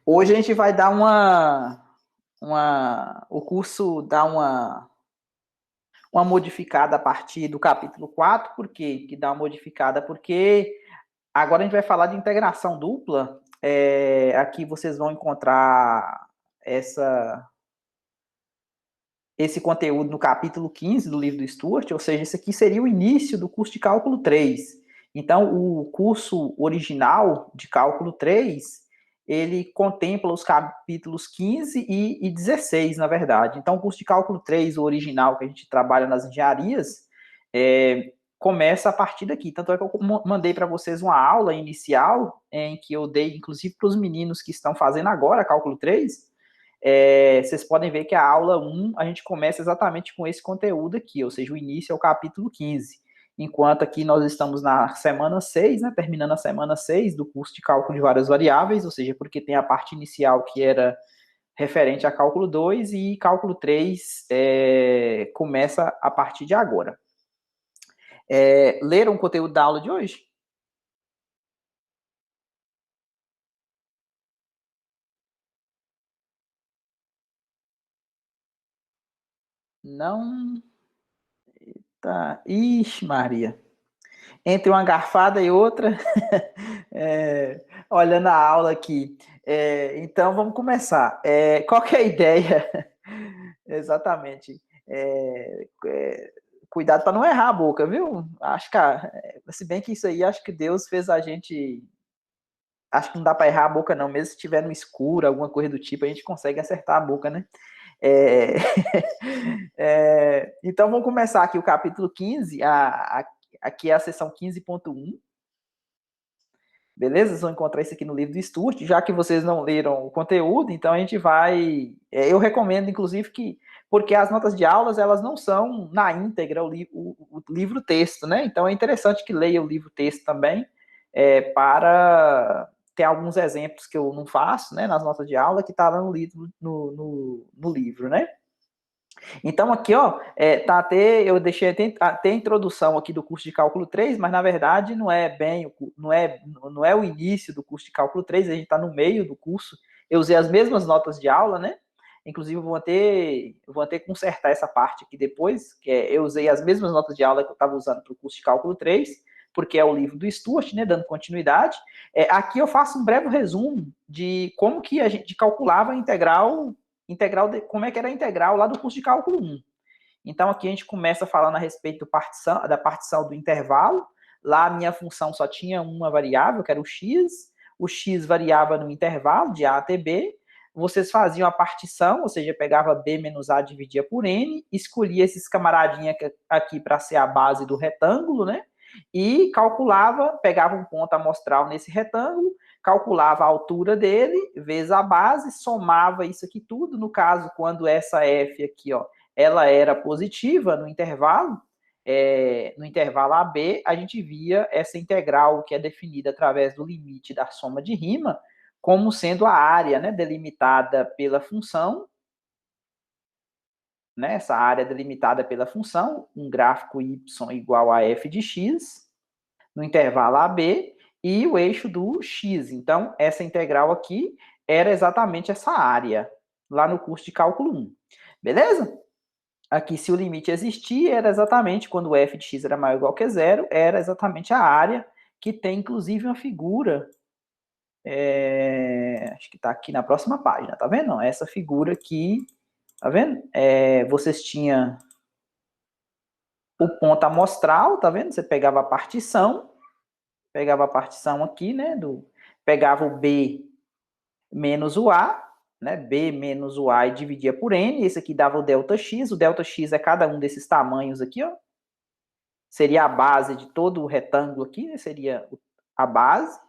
Hoje a gente vai dar o curso dá uma modificada a partir do capítulo 4. Por quê que dá uma modificada? Porque agora a gente vai falar de integração dupla. Aqui vocês vão encontrar esse conteúdo no capítulo 15 do livro do Stuart, ou seja, esse aqui seria o início do curso de cálculo 3. Então, o curso original de cálculo 3, ele contempla os capítulos 15 e 16, na verdade. Então, o curso de cálculo 3, o original, que a gente trabalha nas engenharias, começa a partir daqui. Tanto é que eu mandei para vocês uma aula inicial, em que eu dei, inclusive, para os meninos que estão fazendo agora cálculo 3, vocês podem ver que a aula 1, a gente começa exatamente com esse conteúdo aqui, ou seja, o início é o capítulo 15. Enquanto aqui nós estamos na semana 6, né, terminando a semana 6 do curso de cálculo de várias variáveis, ou seja, porque tem a parte inicial que era referente a cálculo 2 e cálculo 3 começa a partir de agora. Leram o conteúdo da aula de hoje? Não? Tá. Ixi, Maria. Entre uma garfada e outra, olhando a aula aqui. Então, vamos começar. Qual que é a ideia? Exatamente. Cuidado para não errar a boca, viu? Acho que, se bem que isso aí, acho que Deus fez a gente. Acho que não dá para errar a boca, não. Mesmo se tiver no escuro, alguma coisa do tipo, a gente consegue acertar a boca, né? É... então, vamos começar aqui o capítulo 15. Aqui é a seção 15.1. Beleza? Vocês vão encontrar isso aqui no livro do Stuart. Já que vocês não leram o conteúdo, então a gente vai. Eu recomendo, inclusive, que. Porque as notas de aulas, elas não são na íntegra o livro-texto, né? Então é interessante que leia o livro-texto também, para ter alguns exemplos que eu não faço, né, nas notas de aula, que está lá no livro, no livro, né? Então, aqui, ó, tá até, eu deixei até a introdução aqui do curso de cálculo 3, mas na verdade não é bem, não é o início do curso de cálculo 3, a gente está no meio do curso. Eu usei as mesmas notas de aula, né? Inclusive, eu vou ter que consertar essa parte aqui depois, eu usei as mesmas notas de aula que eu estava usando para o curso de cálculo 3, porque é o livro do Stuart, né, dando continuidade. Aqui eu faço um breve resumo de como que a gente calculava a integral como é que era a integral lá do curso de cálculo 1. Então, aqui a gente começa falando a respeito da partição do intervalo. Lá a minha função só tinha uma variável, que era o x variava no intervalo de a até b. Vocês faziam a partição, ou seja, pegava b menos a, dividia por n, escolhia esses camaradinha aqui para ser a base do retângulo, né? E calculava, pegava um ponto amostral nesse retângulo, calculava a altura dele, vezes a base, somava isso aqui tudo. No caso, quando essa f aqui, ó, ela era positiva no intervalo AB, a gente via essa integral que é definida através do limite da soma de rima, como sendo a área, né, delimitada pela função, né, essa área delimitada pela função, um gráfico y igual a f de x, no intervalo AB, e o eixo do x. Então, essa integral aqui era exatamente essa área, lá no curso de cálculo 1. Beleza? Aqui, se o limite existir, era exatamente quando o f de x era maior ou igual que zero, era exatamente a área, que tem inclusive uma figura, acho que está aqui na próxima página, tá vendo? Essa figura aqui, tá vendo? Vocês tinham o ponto amostral, tá vendo? Você pegava a partição aqui, né? Pegava o b menos o a, né? B menos o a e dividia por n, esse aqui dava o ΔX. O ΔX é cada um desses tamanhos aqui, ó. Seria a base de todo o retângulo aqui, né? Seria a base,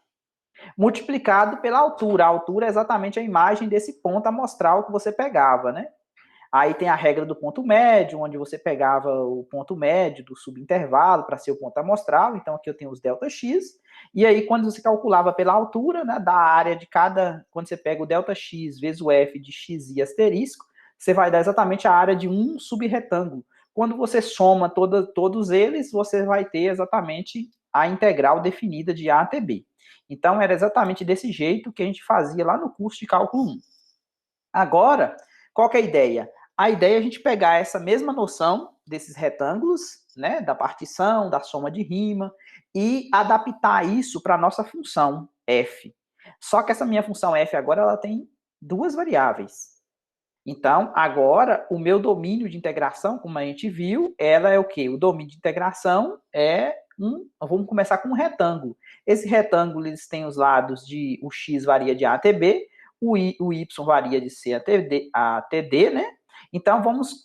multiplicado pela altura. A altura é exatamente a imagem desse ponto amostral que você pegava, né? Aí tem a regra do ponto médio, onde você pegava o ponto médio do subintervalo para ser o ponto amostral. Então, aqui eu tenho os ΔX. E aí, quando você calculava pela altura, né, da área de cada... Quando você pega o ΔX vezes o f de xi asterisco, você vai dar exatamente a área de um subretângulo. Quando você soma todos eles, você vai ter exatamente a integral definida de a até b. Então, era exatamente desse jeito que a gente fazia lá no curso de cálculo 1. Agora, qual que é a ideia? A ideia é a gente pegar essa mesma noção desses retângulos, né, da partição, da soma de rima, e adaptar isso para a nossa função f. Só que essa minha função f agora ela tem duas variáveis. Então, agora, o meu domínio de integração, como a gente viu, ela é o quê? O domínio de integração é vamos começar com um retângulo. Esse retângulo, eles têm os lados de, o x varia de A até B, o y varia de C até D, né? Então, vamos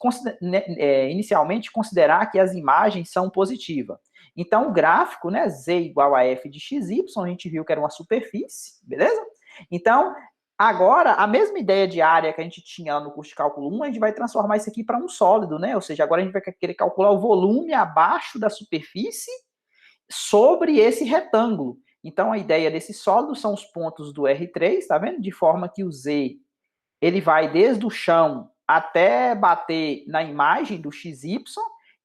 inicialmente considerar que as imagens são positivas. Então, o gráfico, né, z igual a f de xy, a gente viu que era uma superfície, beleza? Então, agora, a mesma ideia de área que a gente tinha lá no curso de cálculo 1, a gente vai transformar isso aqui para um sólido, né? Ou seja, agora a gente vai querer calcular o volume abaixo da superfície sobre esse retângulo. Então, a ideia desse sólido são os pontos do R3, tá vendo? De forma que o Z, ele vai desde o chão até bater na imagem do XY,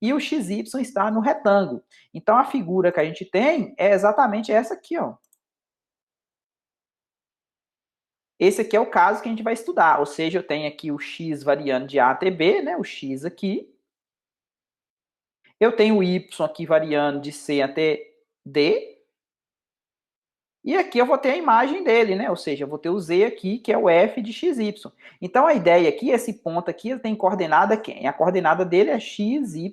e o XY está no retângulo. Então, a figura que a gente tem é exatamente essa aqui, ó. Esse aqui é o caso que a gente vai estudar, ou seja, eu tenho aqui o x variando de A até B, né, o x aqui. Eu tenho o y aqui variando de C até D. E aqui eu vou ter a imagem dele, né, ou seja, eu vou ter o Z aqui, que é o f de xy. Então, a ideia aqui, esse ponto aqui, ele tem coordenada quem? A coordenada dele é x, y,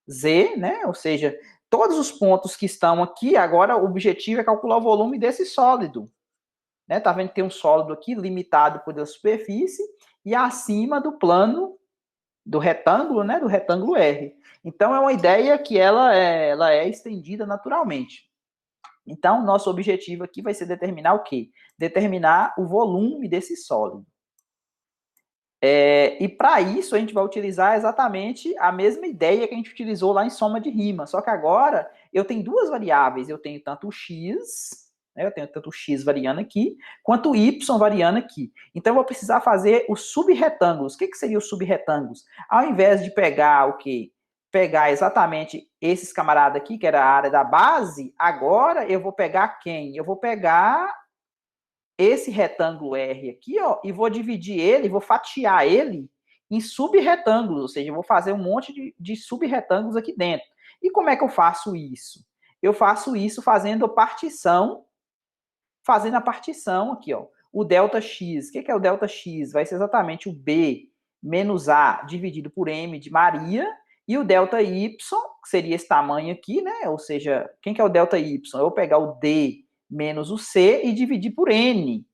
z, né, ou seja, todos os pontos que estão aqui, agora o objetivo é calcular o volume desse sólido. Né? Tá vendo que tem um sólido aqui limitado por a superfície e acima do plano do retângulo, né? Do retângulo R. Então é uma ideia que ela é estendida naturalmente. Então, nosso objetivo aqui vai ser determinar o quê? Determinar o volume desse sólido. E para isso a gente vai utilizar exatamente a mesma ideia que a gente utilizou lá em soma de rima. Só que agora eu tenho duas variáveis. Eu tenho tanto o x, né, eu tenho tanto o x variando aqui, quanto o y variando aqui. Então eu vou precisar fazer os subretângulos. O que seriam os subretângulos? Ao invés de pegar o quê? Pegar exatamente esses camaradas aqui, que era a área da base, agora eu vou pegar quem? Eu vou pegar esse retângulo R aqui, ó, e vou dividir ele, vou fatiar ele em subretângulos, ou seja, eu vou fazer um monte de subretângulos aqui dentro. E como é que eu faço isso? Eu faço isso fazendo a partição aqui, ó. O delta x, o que é o delta x? Vai ser exatamente o B menos A dividido por M de Maria, e o delta y, que seria esse tamanho aqui, né? Ou seja, quem que é o delta y? Eu vou pegar o D menos o C e dividir por N.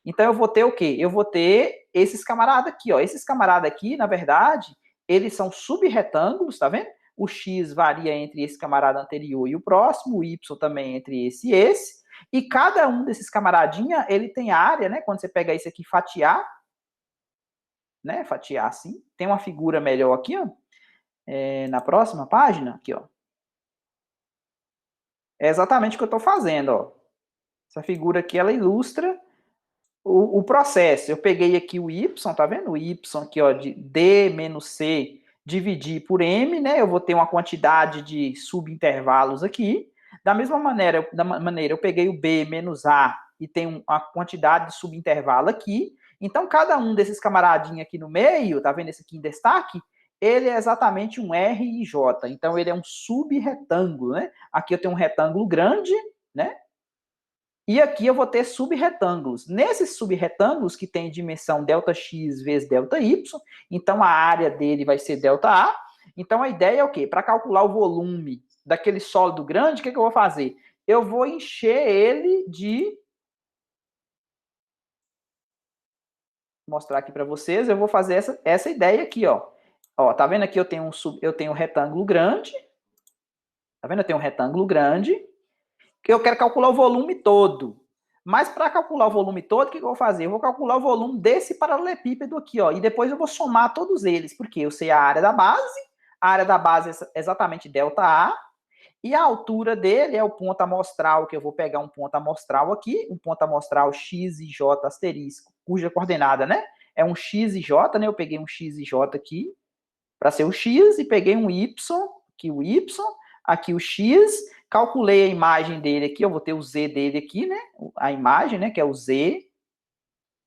Então, eu vou ter o quê? Eu vou ter esses camaradas aqui, ó. Esses camaradas aqui, na verdade, eles são subretângulos, tá vendo? O x varia entre esse camarada anterior e o próximo, o y também entre esse e esse. E cada um desses camaradinha, ele tem área, né? Quando você pega isso aqui, fatiar, né? Fatiar assim. Tem uma figura melhor aqui, ó. Na próxima página, aqui, ó. É exatamente o que eu estou fazendo, ó. Essa figura aqui, ela ilustra o processo. Eu peguei aqui o y, tá vendo? O y aqui, ó, de D menos C dividir por M, né? Eu vou ter uma quantidade de subintervalos aqui. Da mesma maneira, eu peguei o B menos A e tem uma quantidade de subintervalo aqui. Então, cada um desses camaradinhos aqui no meio, tá vendo esse aqui em destaque? Ele é exatamente um R e J. Então, ele é um subretângulo, né? Aqui eu tenho um retângulo grande, né? E aqui eu vou ter subretângulos. Nesses subretângulos que tem dimensão ΔX vezes ΔY, então a área dele vai ser ΔA. Então a ideia é o quê? Para calcular o volume daquele sólido grande, o que eu vou fazer? Eu vou encher ele de... Vou mostrar aqui para vocês, eu vou fazer essa ideia aqui, ó. Ó, tá vendo aqui eu tenho um retângulo grande. Tá vendo? Eu tenho um retângulo grande que eu quero calcular o volume todo. Mas para calcular o volume todo, o que eu vou fazer? Eu vou calcular o volume desse paralelepípedo aqui, ó, e depois eu vou somar todos eles, porque eu sei a área da base é exatamente ΔA, e a altura dele é o ponto amostral, que eu vou pegar um ponto amostral aqui, um ponto amostral x e j asterisco, cuja coordenada, né, é um x e j, né, eu peguei um x e j aqui, para ser o x, e peguei um y, aqui o y, aqui o X, calculei a imagem dele aqui, eu vou ter o Z dele aqui, né? A imagem, né, que é o Z,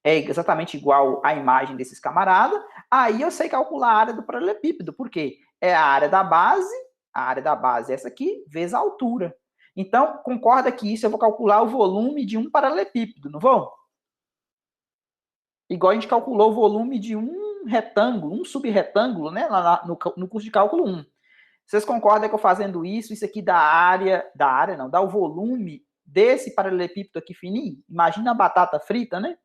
é exatamente igual à imagem desses camaradas. Aí eu sei calcular a área do paralelepípedo, por quê? É a área da base é essa aqui, vezes a altura. Então, concorda que isso eu vou calcular o volume de um paralelepípedo, não vou? Igual a gente calculou o volume de um retângulo, um subretângulo, né, lá no curso de cálculo 1. Vocês concordam que eu fazendo isso aqui dá o volume desse paralelepípedo aqui fininho? Imagina a batata frita, né?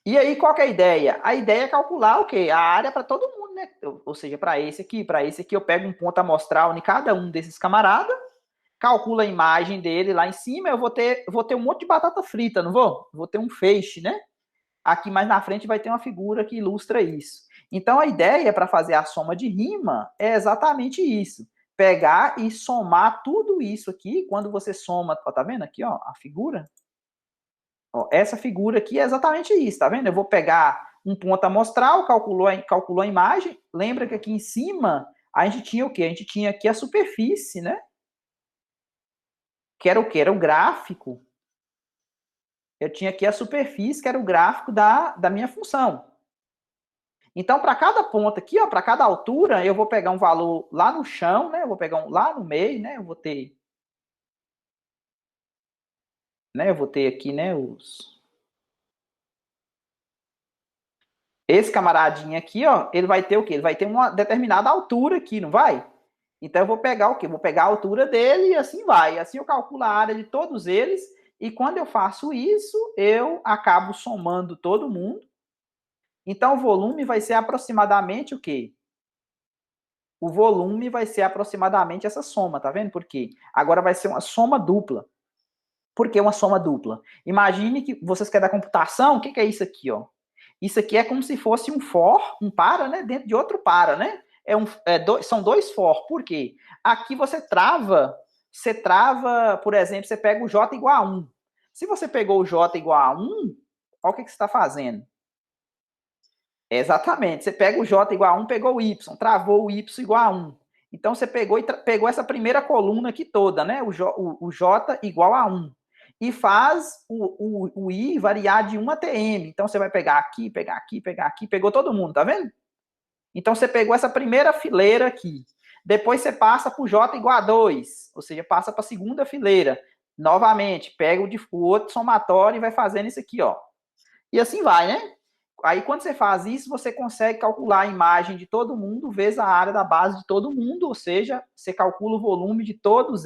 E aí, qual que é a ideia? A ideia é calcular o quê? A área para todo mundo, né? Ou seja, para esse aqui eu pego um ponto amostral em cada um desses camaradas, calculo a imagem dele lá em cima, eu vou ter um monte de batata frita, não vou? Vou ter um feixe, né? Aqui mais na frente vai ter uma figura que ilustra isso. Então, a ideia para fazer a soma de rima é exatamente isso. Pegar e somar tudo isso aqui, quando você soma, ó, tá vendo aqui, ó, a figura? Ó, essa figura aqui é exatamente isso, tá vendo? Eu vou pegar um ponto amostral, calculou a imagem. Lembra que aqui em cima a gente tinha o quê? A gente tinha aqui a superfície, né? Que era o quê? Era o gráfico. Eu tinha aqui a superfície, que era o gráfico da minha função. Então, para cada ponto aqui, ó, para cada altura, eu vou pegar um valor lá no chão, né? Eu vou pegar um lá no meio, né? Eu vou ter aqui, né, esse camaradinho aqui, ó, ele vai ter o quê? Ele vai ter uma determinada altura aqui, não vai? Então eu vou pegar o quê? Vou pegar a altura dele e assim vai. Assim eu calculo a área de todos eles e quando eu faço isso, eu acabo somando todo mundo. Então o volume vai ser aproximadamente o quê? O volume vai ser aproximadamente essa soma, tá vendo? Por quê? Agora vai ser uma soma dupla. Por que uma soma dupla? Imagine que vocês querem da computação, o que é isso aqui, ó? Isso aqui é como se fosse um for, um para, né? Dentro de outro para, né? São dois for. Por quê? Aqui você trava, por exemplo, você pega o J igual a 1. Se você pegou o J igual a 1, olha o que você está fazendo. Exatamente. Você pega o J igual a 1, pegou o Y, travou o Y igual a 1. Então você pegou essa primeira coluna aqui toda, né? O J igual a 1. E faz o I variar de 1 até M. Então você vai pegar aqui, pegar aqui, pegar aqui, pegou todo mundo, tá vendo? Então você pegou essa primeira fileira aqui. Depois você passa para o J igual a 2, ou seja, passa para a segunda fileira. Novamente, pega o outro somatório e vai fazendo isso aqui, ó. E assim vai, né? Aí, quando você faz isso, você consegue calcular a imagem de todo mundo vezes a área da base de todo mundo, ou seja, você calcula o volume de todas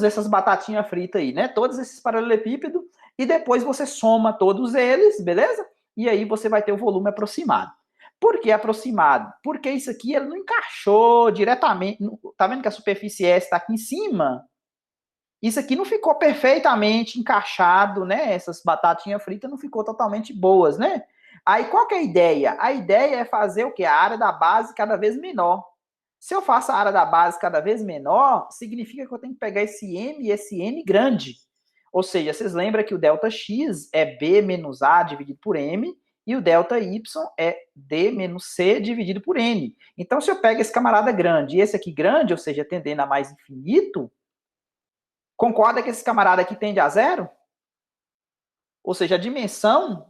essas batatinhas fritas aí, né? Todos esses paralelepípedos, e depois você soma todos eles, beleza? E aí você vai ter o volume aproximado. Por que aproximado? Porque isso aqui ele não encaixou diretamente. Tá vendo que a superfície S está aqui em cima? Isso aqui não ficou perfeitamente encaixado, né? Essas batatinhas fritas não ficou totalmente boas, né? Aí qual que é a ideia? A ideia é fazer o quê? A área da base cada vez menor. Se eu faço a área da base cada vez menor, significa que eu tenho que pegar esse M e esse N grande. Ou seja, vocês lembram que o delta X é B menos A dividido por M e o delta Y é D menos C dividido por N. Então, se eu pego esse camarada grande e esse aqui grande, ou seja, tendendo a mais infinito, concorda que esse camarada aqui tende a zero? Ou seja, a dimensão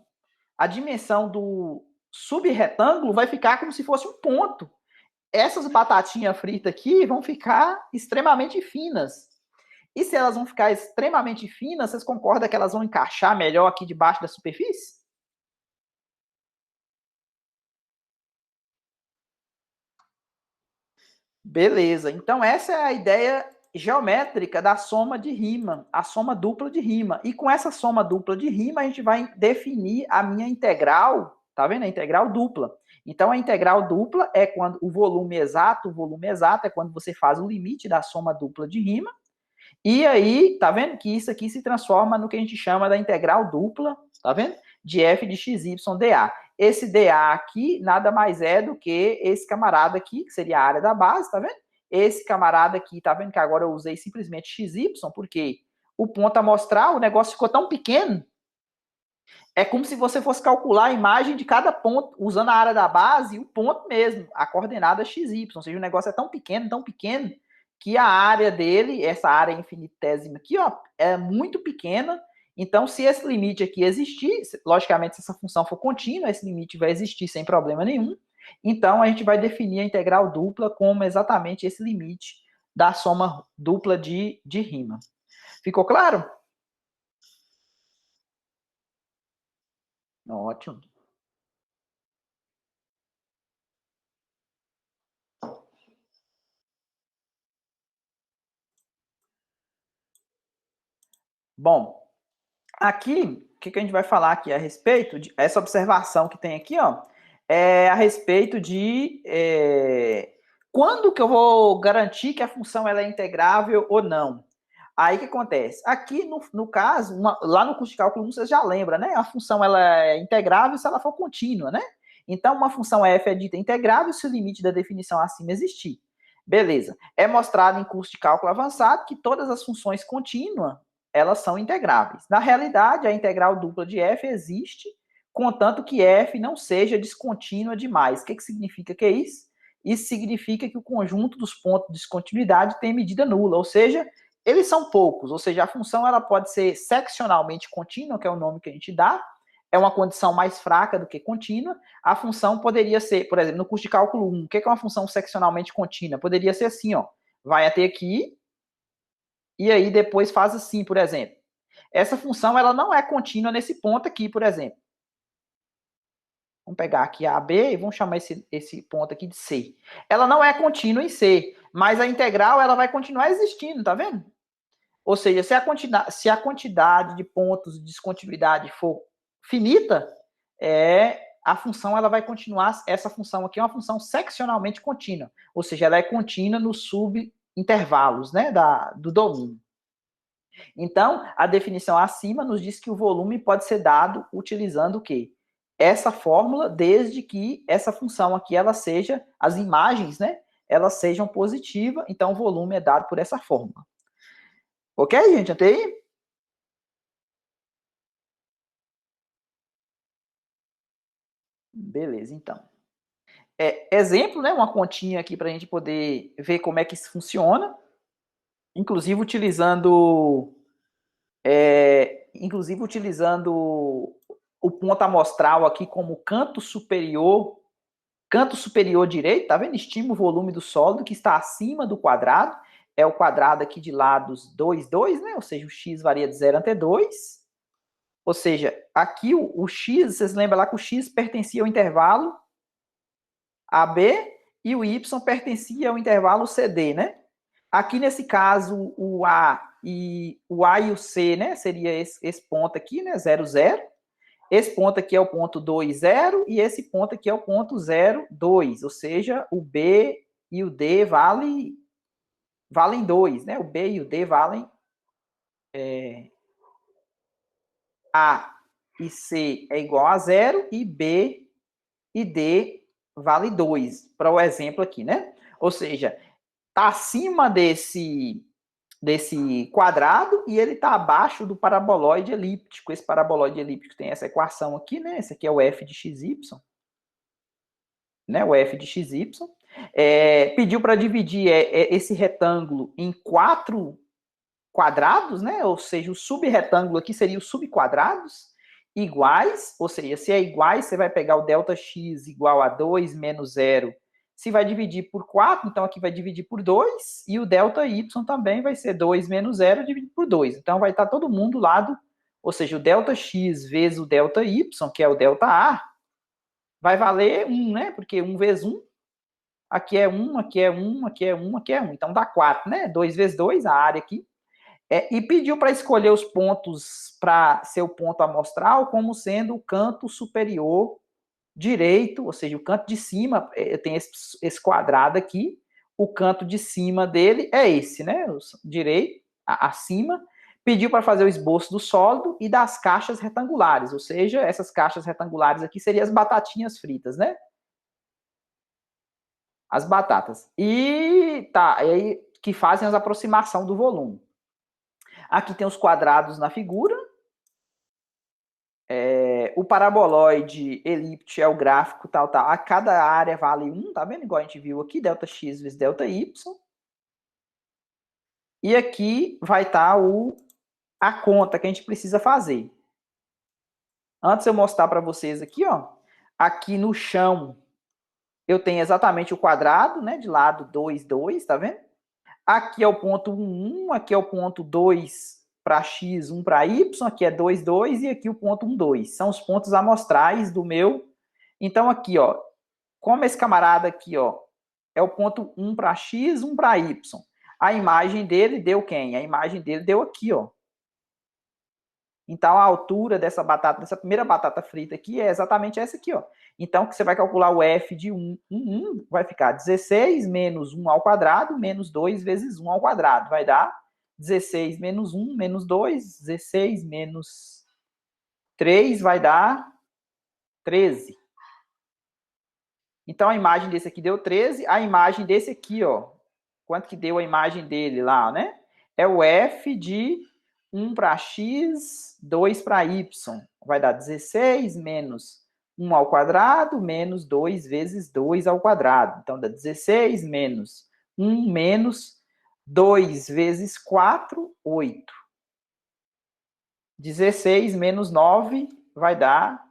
do subretângulo vai ficar como se fosse um ponto. Essas batatinhas fritas aqui vão ficar extremamente finas. E se elas vão ficar extremamente finas, vocês concordam que elas vão encaixar melhor aqui debaixo da superfície? Beleza. Então essa é a ideia geométrica da soma de rima, a soma dupla de rima. E com essa soma dupla de rima, a gente vai definir a minha integral, tá vendo? A integral dupla. Então, a integral dupla é quando o volume exato é quando você faz o limite da soma dupla de rima. E aí, tá vendo que isso aqui se transforma no que a gente chama da integral dupla, tá vendo? De f de x, y, dA. Esse dA aqui nada mais é do que esse camarada aqui, que seria a área da base, tá vendo? Esse camarada aqui, tá vendo que agora eu usei simplesmente xy, porque o ponto amostral, o negócio ficou tão pequeno. É como se você fosse calcular a imagem de cada ponto, usando a área da base e o ponto mesmo, a coordenada XY. Ou seja, o negócio é tão pequeno, que a área dele, essa área infinitésima aqui, ó, é muito pequena. Então, se esse limite aqui existir, logicamente, se essa função for contínua, esse limite vai existir sem problema nenhum. Então, a gente vai definir a integral dupla como exatamente esse limite da soma dupla de Riemann. Ficou claro? Ótimo. Bom, aqui, o que a gente vai falar aqui a respeito de essa observação que tem aqui, ó, é a respeito de quando que eu vou garantir que a função ela é integrável ou não. Aí o que acontece? Aqui, no caso, lá no curso de cálculo 1, você já lembra, né? A função ela é integrável se ela for contínua, né? Então, uma função f é dita integrável se o limite da definição acima existir. Beleza. É mostrado em curso de cálculo avançado que todas as funções contínuas, elas são integráveis. Na realidade, a integral dupla de f existe, contanto que f não seja descontínua demais. O que significa que é isso? Isso significa que o conjunto dos pontos de descontinuidade tem medida nula, ou seja, eles são poucos, ou seja, a função ela pode ser seccionalmente contínua, que é o nome que a gente dá, é uma condição mais fraca do que contínua. A função poderia ser, por exemplo, no curso de cálculo 1, o que é uma função seccionalmente contínua? Poderia ser assim, ó, vai até aqui, e aí depois faz assim, por exemplo. Essa função ela não é contínua nesse ponto aqui, por exemplo. Vamos pegar aqui a B e vamos chamar esse ponto aqui de C. Ela não é contínua em C, mas a integral ela vai continuar existindo, tá vendo? Ou seja, se a quantidade de pontos de descontinuidade for finita, a função ela vai continuar, essa função aqui é uma função seccionalmente contínua, ou seja, ela é contínua nos subintervalos, né, do domínio. Então, a definição acima nos diz que o volume pode ser dado utilizando o quê? Essa fórmula, desde que essa função aqui, ela seja, as imagens, né, elas sejam positivas, então o volume é dado por essa fórmula. Ok, gente? Até aí? Beleza, então. Exemplo, né? Uma continha aqui para a gente poder ver como é que isso funciona. Inclusive utilizando, o ponto amostral aqui como canto superior direito, tá vendo? Estima o volume do sólido que está acima do quadrado. É o quadrado aqui de lados 2, 2, né? Ou seja, o x varia de 0 até 2. Ou seja, aqui o x, vocês lembram lá que o x pertencia ao intervalo AB e o Y pertencia ao intervalo CD, né? Aqui nesse caso, o A e o C, né? Seria esse ponto aqui, né? 0, 0. Esse ponto aqui é o ponto 2, 0, e esse ponto aqui é o ponto 0, 2. Ou seja, o B e o D valem 2, né? O B e o D valem A e C é igual a 0 e B e D vale 2, para o exemplo aqui, né? Ou seja, está acima desse quadrado e ele está abaixo do paraboloide elíptico. Esse paraboloide elíptico tem essa equação aqui, né? Esse aqui é o f de xy, né? O f de xy. Pediu para dividir esse retângulo em 4 quadrados, né? Ou seja, o subretângulo aqui seria os subquadrados iguais, ou seja, se é iguais, você vai pegar o ΔX igual a 2 menos 0. Se vai dividir por 4, então aqui vai dividir por 2, e o ΔY também vai ser 2 menos 0 dividido por 2. Então vai estar todo mundo do lado, ou seja, o ΔX vezes o ΔY, que é o ΔA, vai valer 1, né? Porque 1 vezes 1, aqui é 1, aqui é 1, aqui é 1, aqui é 1. Então dá 4, né? 2 vezes 2, a área aqui. E pediu para escolher os pontos para ser o ponto amostral como sendo o canto superior direito, ou seja, o canto de cima, tem esse quadrado aqui, o canto de cima dele é esse, né? Direito, acima. Pediu para fazer o esboço do sólido e das caixas retangulares, ou seja, essas caixas retangulares aqui seriam as batatinhas fritas, né? As batatas. E tá, aí que fazem as aproximação do volume. Aqui tem os quadrados na figura. o paraboloide elíptico é o gráfico tal. A cada área vale 1, tá vendo? Igual a gente viu aqui, delta x vezes delta y. E aqui vai estar a conta que a gente precisa fazer. Antes de eu mostrar para vocês aqui, ó, aqui no chão, eu tenho exatamente o quadrado, né, de lado 2, 2, tá vendo? Aqui é o ponto 1, 1, aqui é o ponto 2 para x, 1 para y, aqui é 2, 2 e aqui o ponto 1, 2. São os pontos amostrais do meu. Então aqui, ó, como esse camarada aqui, ó, é o ponto 1 para x, 1 para y. A imagem dele deu quem? A imagem dele deu aqui, ó. Então, a altura dessa batata, dessa primeira batata frita aqui, é exatamente essa aqui, ó. Então, que você vai calcular o f de 1, 1, vai ficar 16 menos 1 ao quadrado, menos 2 vezes 1 ao quadrado. Vai dar 16 menos 1, menos 2, 16 menos 3 vai dar 13. Então, a imagem desse aqui deu 13, a imagem desse aqui, ó, quanto que deu a imagem dele lá, né? É o f de 1 para x, 2 para y. Vai dar 16 menos 1 ao quadrado, menos 2 vezes 2 ao quadrado. Então, dá 16 menos 1 menos 2 vezes 4, 8. 16 menos 9 vai dar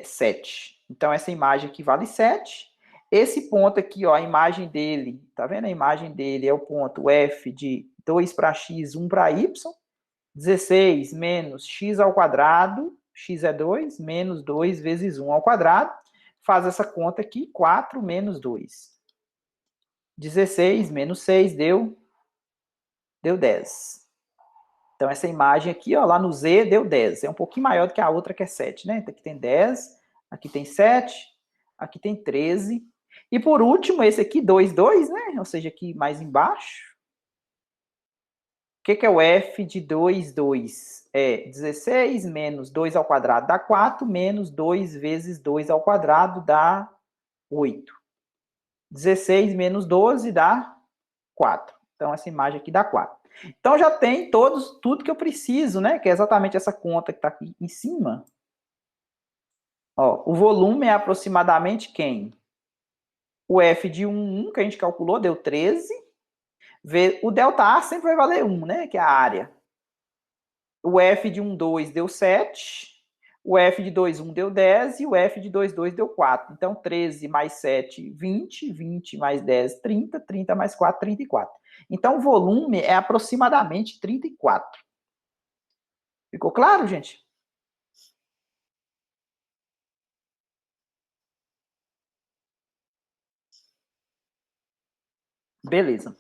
7. Então, essa imagem aqui vale 7. Esse ponto aqui, ó, a imagem dele, tá vendo? A imagem dele é o ponto f de 2 para x, 1 para y. 16 menos x ao quadrado, x é 2, menos 2 vezes 1 ao quadrado. Faz essa conta aqui, 4 menos 2. 16 menos 6 deu 10. Então, essa imagem aqui, ó, lá no Z, deu 10. É um pouquinho maior do que a outra, que é 7, né? Então, aqui tem 10, aqui tem 7, aqui tem 13. E, por último, esse aqui, 2, 2, né? Ou seja, aqui mais embaixo. O que é o f de 2, 2? É 16 menos 2 ao quadrado dá 4, menos 2 vezes 2 ao quadrado dá 8. 16 menos 12 dá 4. Então, essa imagem aqui dá 4. Então, já tem tudo que eu preciso, né? Que é exatamente essa conta que está aqui em cima. Ó, o volume é aproximadamente quem? O F de 1, que a gente calculou, deu 13. O ΔA sempre vai valer 1, né? Que é a área. O F de 1, 2 deu 7. O F de 2, 1 deu 10. E o F de 2, 2 deu 4. Então, 13 mais 7, 20. 20 mais 10, 30. 30 mais 4, 34. Então, o volume é aproximadamente 34. Ficou claro, gente? Beleza.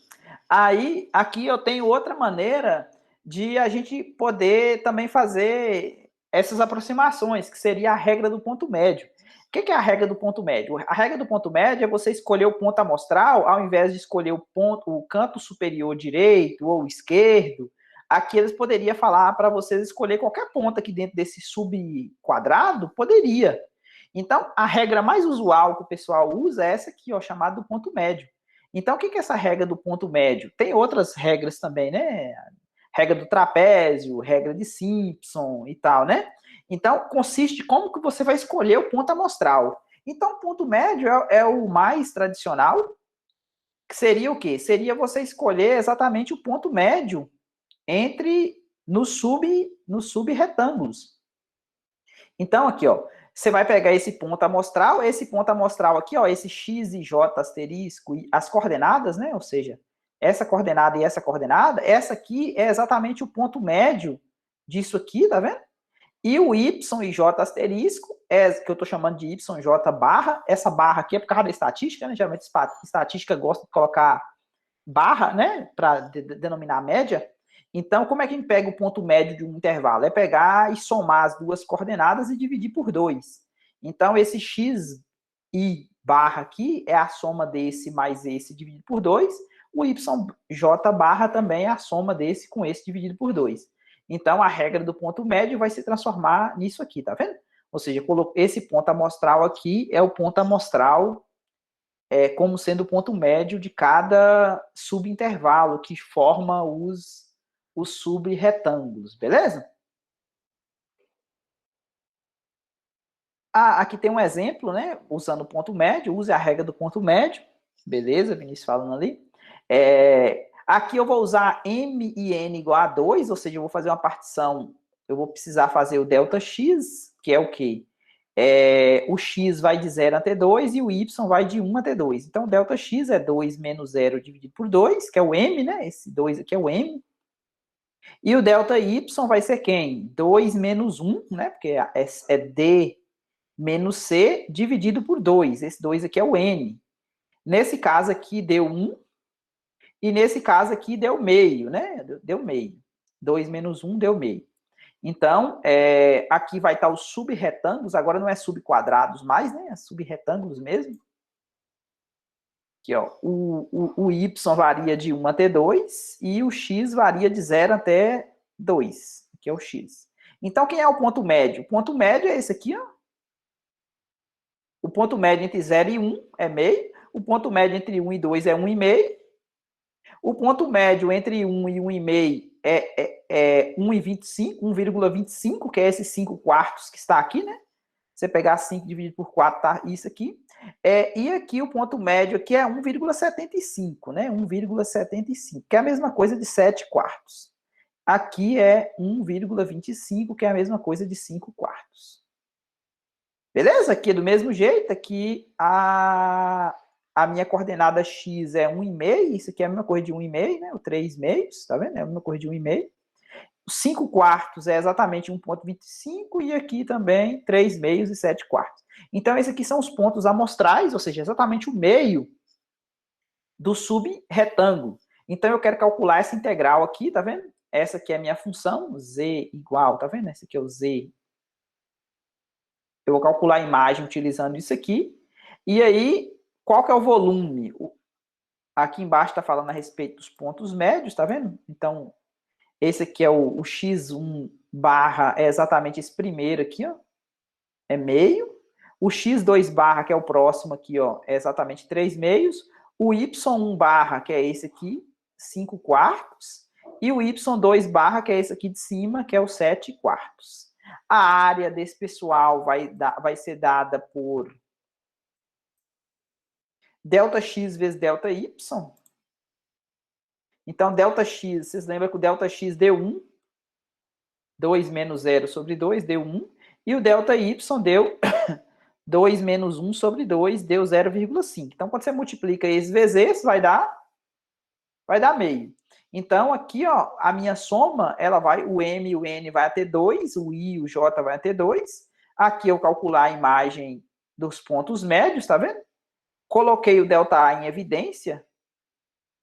Aí, aqui eu tenho outra maneira de a gente poder também fazer essas aproximações, que seria a regra do ponto médio. O que é a regra do ponto médio? A regra do ponto médio é você escolher o ponto amostral, ao invés de escolher o canto superior direito ou esquerdo. Aqui eles poderiam falar para vocês escolher qualquer ponto aqui dentro desse subquadrado, poderia. Então, a regra mais usual que o pessoal usa é essa aqui, ó, chamada do ponto médio. Então, o que é essa regra do ponto médio? Tem outras regras também, né? Regra do trapézio, regra de Simpson e tal, né? Então, consiste como que você vai escolher o ponto amostral. Então, o ponto médio é o mais tradicional, que seria o quê? Seria você escolher exatamente o ponto médio entre nos subretângulos. Então, aqui, ó, você vai pegar esse ponto amostral aqui, ó, esse x e j asterisco, e as coordenadas, né? Ou seja, essa coordenada e essa coordenada, essa aqui é exatamente o ponto médio disso aqui, tá vendo? E o y e j asterisco, que eu estou chamando de y e j barra, essa barra aqui é por causa da estatística, né? Geralmente estatística gosta de colocar barra, né? Para denominar a média. Então, como é que a gente pega o ponto médio de um intervalo? É pegar e somar as duas coordenadas e dividir por 2. Então, esse x i barra aqui é a soma desse mais esse dividido por 2. O y j barra também é a soma desse com esse dividido por 2. Então, a regra do ponto médio vai se transformar nisso aqui, tá vendo? Ou seja, esse ponto amostral aqui é o ponto amostral como sendo o ponto médio de cada subintervalo que forma os subretângulos, beleza? aqui tem um exemplo, né? Usando o ponto médio, use a regra do ponto médio. Beleza, Vinícius falando ali. Aqui eu vou usar m e n igual a 2, ou seja, eu vou fazer uma partição, eu vou precisar fazer o delta x, que é o quê? O x vai de 0 até 2 e o y vai de 1 até 2. Então, o delta x é 2 menos 0 dividido por 2, que é o m, né? Esse 2 aqui é o m. E o delta y vai ser quem? 2 menos 1, né? Porque é d menos c dividido por 2. Esse 2 aqui é o n. Nesse caso aqui deu 1, e nesse caso aqui deu meio, né? Deu meio. 2 menos 1 deu meio. Então, aqui vai estar os subretângulos, agora não é subquadrados mais, né? É subretângulos mesmo. Aqui, ó, o y varia de 1 até 2 e o x varia de 0 até 2, que é o x. Então, quem é o ponto médio? O ponto médio é esse aqui, ó. O ponto médio entre 0 e 1 é meio. O ponto médio entre 1 e 2 é 1,5. O ponto médio entre 1 e 1,5 é 1,25, que é esses 5 quartos que está aqui, né? Você pegar 5 dividido por 4, tá isso aqui. E aqui o ponto médio aqui é 1,75, né? 1,75, que é a mesma coisa de 7 quartos. Aqui é 1,25, que é a mesma coisa de 5 quartos. Beleza? Aqui é do mesmo jeito, aqui a minha coordenada x é 1,5, isso aqui é a mesma coisa de 1,5, né? O 3 meios, tá vendo? É a mesma coisa de 1,5. 5 quartos é exatamente 1,25 e aqui também 3 meios e 7 quartos. Então, esses aqui são os pontos amostrais, ou seja, exatamente o meio do subretângulo. Então, eu quero calcular essa integral aqui, tá vendo? Essa aqui é a minha função, z igual, tá vendo? Esse aqui é o z. Eu vou calcular a imagem utilizando isso aqui. E aí, qual que é o volume? Aqui embaixo está falando a respeito dos pontos médios, tá vendo? Então, esse aqui é o x1 barra, é exatamente esse primeiro aqui, ó. É meio. O x2 barra, que é o próximo aqui, ó, é exatamente 3 meios. O y1 barra, que é esse aqui, 5 quartos. E o y2 barra, que é esse aqui de cima, que é o 7 quartos. A área desse pessoal vai ser dada por delta x vezes delta y. Então, delta x, vocês lembram que o delta x deu 1. 2 menos 0 sobre 2 deu 1. E o delta y deu 2 menos 1 sobre 2 deu 0,5. Então, quando você multiplica esse vezes esse, vai dar meio. Então, aqui, ó, a minha soma, ela vai, o m e o n vai até 2, o i e o j vai até 2. Aqui eu calcular a imagem dos pontos médios, tá vendo? Coloquei o ΔA em evidência,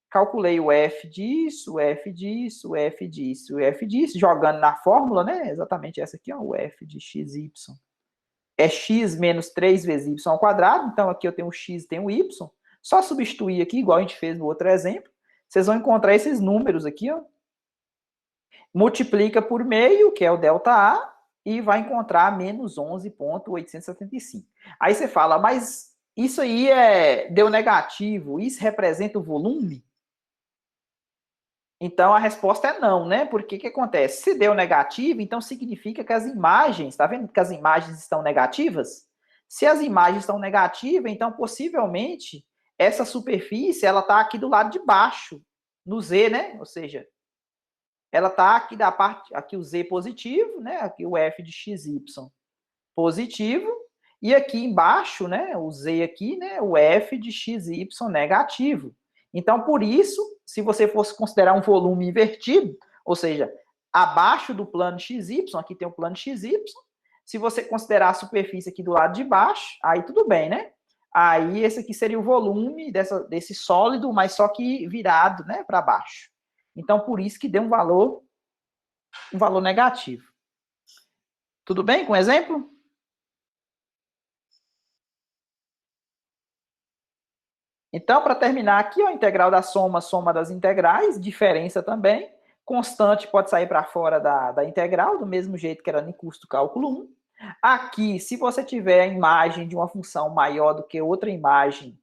calculei o f disso, o f disso, o f disso, o f disso, jogando na fórmula, né? Exatamente essa aqui, ó, o f de xy. É x menos 3 vezes y ao quadrado, então aqui eu tenho o x e tenho o y. Só substituir aqui, igual a gente fez no outro exemplo. Vocês vão encontrar esses números aqui, ó. Multiplica por meio, que é o ΔA, e vai encontrar menos 11,875. Aí você fala, mas isso aí deu negativo, isso representa o volume? Então a resposta é não, né? Porque o que acontece? Se deu negativo, então significa que as imagens, tá vendo que as imagens estão negativas? Se as imagens estão negativas, então possivelmente essa superfície ela está aqui do lado de baixo, no Z, né? Ou seja, ela está aqui da parte, aqui o Z positivo, né? Aqui o F de XY positivo, e aqui embaixo, né? O Z aqui, né? O F de XY negativo. Então, por isso, se você fosse considerar um volume invertido, ou seja, abaixo do plano XY, aqui tem o plano XY, se você considerar a superfície aqui do lado de baixo, aí tudo bem, né? Aí esse aqui seria o volume desse sólido, mas só que virado, né, para baixo. Então, por isso que deu um valor negativo. Tudo bem com o exemplo? Então, para terminar aqui, ó, a integral da soma, soma das integrais, diferença também. Constante pode sair para fora da integral, do mesmo jeito que era no custo cálculo 1. Aqui, se você tiver a imagem de uma função maior do que outra imagem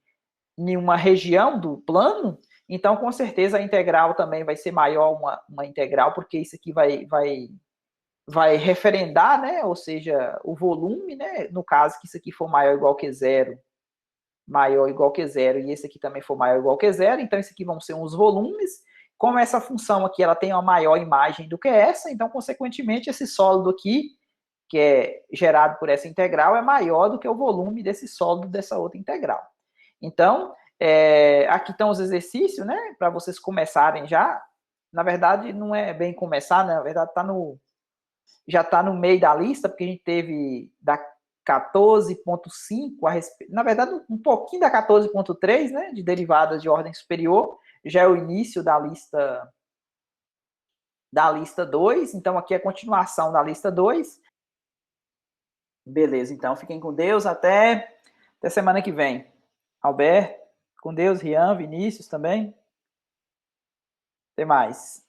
em uma região do plano, então, com certeza, a integral também vai ser maior uma integral, porque isso aqui vai vai referendar, né? Ou seja, o volume, né? No caso que isso aqui for maior ou igual que zero, maior ou igual que zero, e esse aqui também for maior ou igual que zero, então isso aqui vão ser os volumes. Como essa função aqui ela tem uma maior imagem do que essa, então, consequentemente, esse sólido aqui, que é gerado por essa integral, é maior do que o volume desse sólido dessa outra integral. Então, aqui estão os exercícios, né? Para vocês começarem já. Na verdade, não é bem começar, né? Na verdade, já está no meio da lista, porque a gente teve da 14.5, na verdade, um pouquinho da 14.3, né? De derivadas de ordem superior. Já é o início da lista 2. Então, aqui é a continuação da lista 2. Beleza, então fiquem com Deus. Até semana que vem. Alberto, com Deus, Rian, Vinícius também. Até mais.